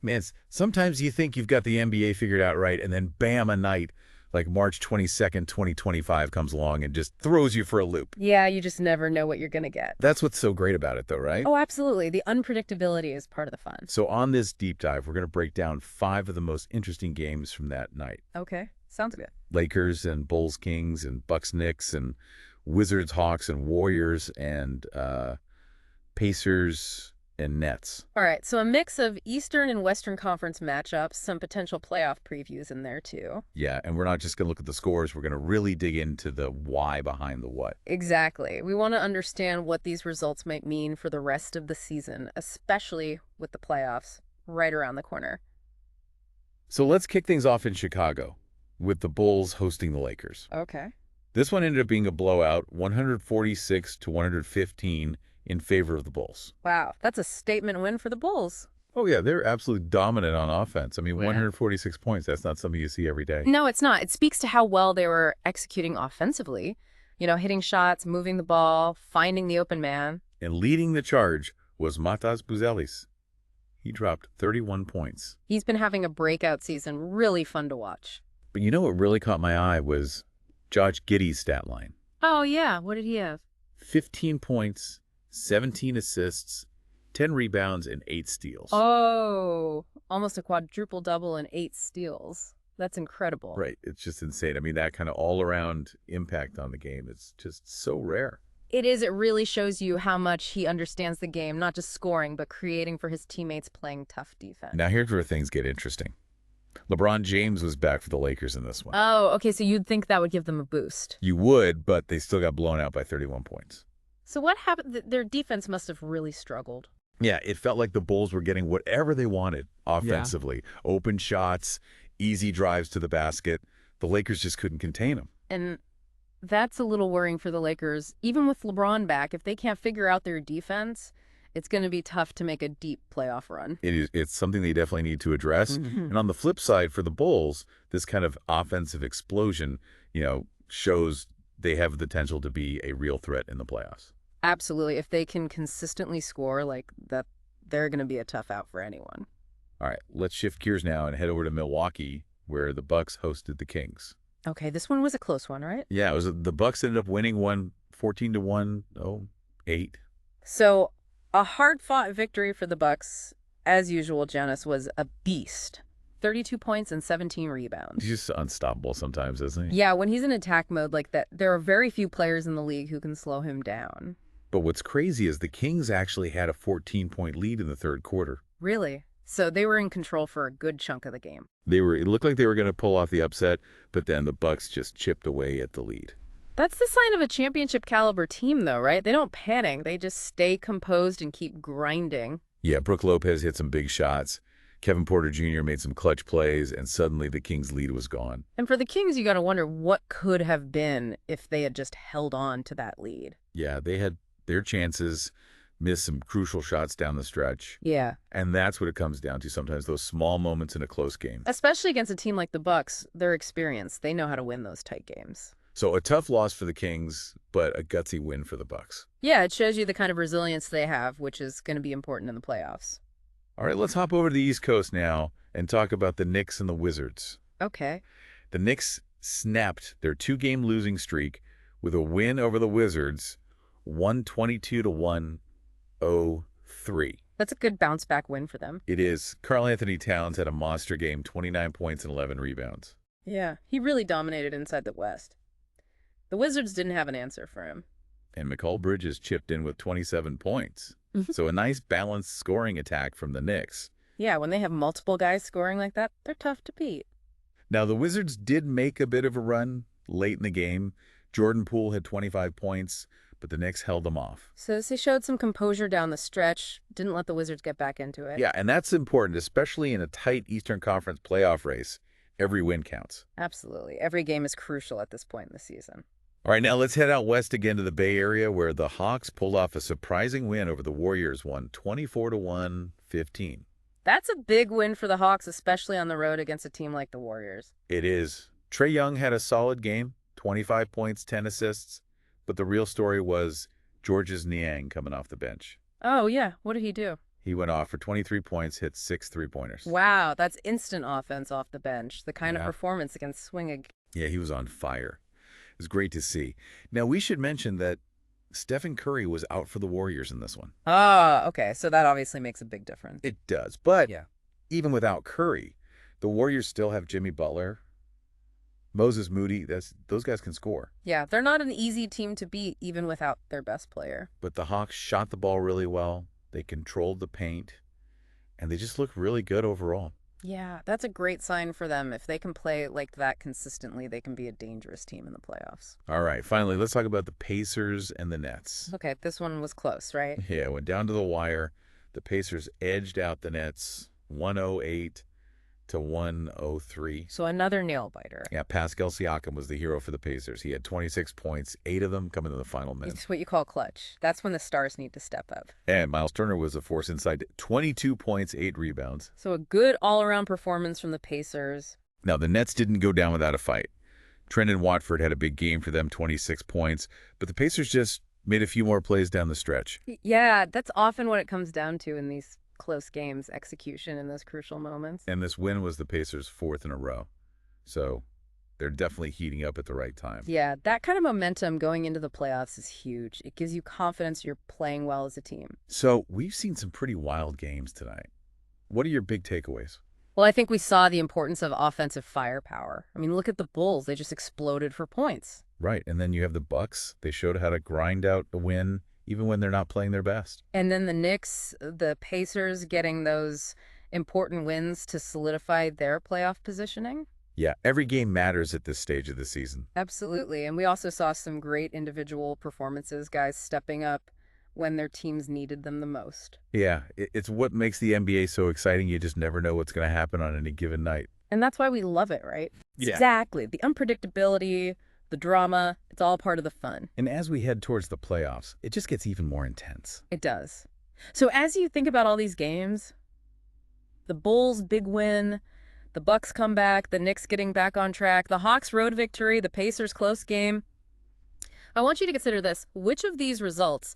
Man, sometimes you think you've got the NBA figured out right, and then bam, a night like March 22nd, 2025 comes along and just throws you for a loop. Yeah, you just never know what you're going to get. That's what's so great about it, though, right? Oh, absolutely. The unpredictability is part of the fun. So on this deep dive, we're going to break down 5 of the most interesting games from that night. Okay, sounds good. Lakers and Bulls Kings and Bucks Knicks and Wizards Hawks and Warriors and Pacers and Nets. All right, so a mix of Eastern and Western Conference matchups, some potential playoff previews in there too. Yeah, and we're not just going to look at the scores. We're going to really dig into the why behind the what. Exactly. We want to understand what these results might mean for the rest of the season, especially with the playoffs right around the corner. So let's kick things off in Chicago with the Bulls hosting the Lakers. Okay. This one ended up being a blowout, 146-115 in favor of the Bulls. Wow, that's a statement win for the Bulls. Oh, yeah, they're absolutely dominant on offense. I mean, Yeah. 146 points, that's not something you see every day. No, it's not. It speaks to how well they were executing offensively. You know, hitting shots, moving the ball, finding the open man. And leading the charge was Matas Buzelis. He dropped 31 points. He's been having a breakout season, really fun to watch. But you know what really caught my eye was Josh Giddey's stat line. Oh, yeah. What did he have? 15 points, 17 assists, 10 rebounds, and 8 steals. Oh, almost a quadruple double and 8 steals. That's incredible. Right. It's just insane. I mean, that kind of all-around impact on the game is just so rare. It is. It really shows you how much he understands the game, not just scoring, but creating for his teammates playing tough defense. Now, here's where things get interesting. LeBron James was back for the Lakers in this one. Oh, okay, so you'd think that would give them a boost. You would, but they still got blown out by 31 points. So what happened? Their defense must have really struggled. Yeah, it felt like the Bulls were getting whatever they wanted offensively. Yeah. Open shots, easy drives to the basket. The Lakers just couldn't contain them. And that's a little worrying for the Lakers. Even with LeBron back, if they can't figure out their defense, it's going to be tough to make a deep playoff run. It's something they definitely need to address. And on the flip side, for the Bulls, this kind of offensive explosion, shows they have the potential to be a real threat in the playoffs. Absolutely. If they can consistently score like that, they're going to be a tough out for anyone. All right, let's shift gears now and head over to Milwaukee, where the Bucks hosted the Kings. Okay, this one was a close one, right? Yeah, the Bucks ended up winning 14-1, 8. So a hard-fought victory for the Bucks. As usual, Giannis was a beast. 32 points and 17 rebounds. He's just unstoppable sometimes, isn't he? Yeah, when he's in attack mode like that, there are very few players in the league who can slow him down. But what's crazy is the Kings actually had a 14-point lead in the third quarter. Really? So they were in control for a good chunk of the game. It looked like they were going to pull off the upset, but then the Bucks just chipped away at the lead. That's the sign of a championship caliber team, though, right? They don't panic. They just stay composed and keep grinding. Yeah, Brook Lopez hit some big shots. Kevin Porter Jr. made some clutch plays, and suddenly the Kings' lead was gone. And for the Kings, you got to wonder what could have been if they had just held on to that lead. Yeah, they had their chances, missed some crucial shots down the stretch. Yeah. And that's what it comes down to sometimes, those small moments in a close game. Especially against a team like the Bucks, they're experienced. They know how to win those tight games. So a tough loss for the Kings, but a gutsy win for the Bucks. Yeah, it shows you the kind of resilience they have, which is going to be important in the playoffs. All right, let's hop over to the East Coast now and talk about the Knicks and the Wizards. Okay. The Knicks snapped their 2-game losing streak with a win over the Wizards, 122-103. That's a good bounce-back win for them. It is. Karl Anthony Towns had a monster game, 29 points and 11 rebounds. Yeah, he really dominated inside the West. The Wizards didn't have an answer for him. And Mikal Bridges chipped in with 27 points. So a nice balanced scoring attack from the Knicks. Yeah, when they have multiple guys scoring like that, they're tough to beat. Now, the Wizards did make a bit of a run late in the game. Jordan Poole had 25 points, but the Knicks held them off. So they showed some composure down the stretch, didn't let the Wizards get back into it. Yeah, and that's important, especially in a tight Eastern Conference playoff race. Every win counts. Absolutely. Every game is crucial at this point in the season. All right, now let's head out west again to the Bay Area, where the Hawks pulled off a surprising win over the Warriors, won 24-1-15. That's a big win for the Hawks, especially on the road against a team like the Warriors. It is. Trae Young had a solid game, 25 points, 10 assists, but the real story was Georges Niang coming off the bench. Oh, yeah. What did he do? He went off for 23 points, hit 6 3-pointers. Wow, that's instant offense off the bench. The kind of Yeah. performance that can swing a... Yeah, he was on fire. It was great to see. Now, we should mention that Stephen Curry was out for the Warriors in this one. Ah, okay. So that obviously makes a big difference. It does. But Yeah. even without Curry, the Warriors still have Jimmy Butler, Moses Moody. Those guys can score. Yeah, they're not an easy team to beat even without their best player. But the Hawks shot the ball really well. They controlled the paint. And they just look really good overall. Yeah, that's a great sign for them. If they can play like that consistently, they can be a dangerous team in the playoffs. All right, finally, let's talk about the Pacers and the Nets. Okay, this one was close, right? Yeah, it went down to the wire. The Pacers edged out the Nets 108 to 103. So another nail biter. Yeah, Pascal Siakam was the hero for the Pacers. He had 26 points, 8 of them coming to the final minute. It's what you call clutch. That's when the stars need to step up. And Miles Turner was a force inside, 22 points, 8 rebounds. So a good all-around performance from the Pacers. Now, the Nets didn't go down without a fight. Trendon Watford had a big game for them, 26 points, but the Pacers just made a few more plays down the stretch. Yeah, that's often what it comes down to in these close games, execution in those crucial moments. And this win was the Pacers' 4th in a row. So they're definitely heating up at the right time. Yeah, that kind of momentum going into the playoffs is huge. It gives you confidence you're playing well as a team. So we've seen some pretty wild games tonight. What are your big takeaways? Well, I think we saw the importance of offensive firepower. I mean, look at the Bulls. They just exploded for points. Right, and then you have the Bucks. They showed how to grind out a win even when they're not playing their best. And then the Knicks, the Pacers getting those important wins to solidify their playoff positioning. Yeah, every game matters at this stage of the season. Absolutely. And we also saw some great individual performances, guys stepping up when their teams needed them the most. Yeah, it's what makes the NBA so exciting. You just never know what's going to happen on any given night. And that's why we love it, right? Yeah. Exactly. The unpredictability, the drama, it's all part of the fun. And as we head towards the playoffs, it just gets even more intense. It does. So as you think about all these games, the Bulls' big win, the Bucks comeback, the Knicks getting back on track, the Hawks' road victory, the Pacers' close game, I want you to consider this. Which of these results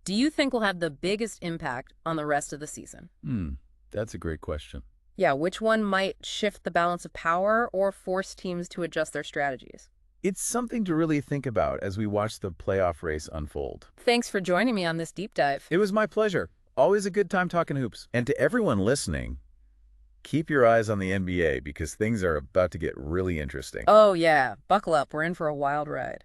do you think will have the biggest impact on the rest of the season? That's a great question. Yeah, which one might shift the balance of power or force teams to adjust their strategies? It's something to really think about as we watch the playoff race unfold. Thanks for joining me on this deep dive. It was my pleasure. Always a good time talking hoops. And to everyone listening, keep your eyes on the NBA because things are about to get really interesting. Oh, yeah. Buckle up. We're in for a wild ride.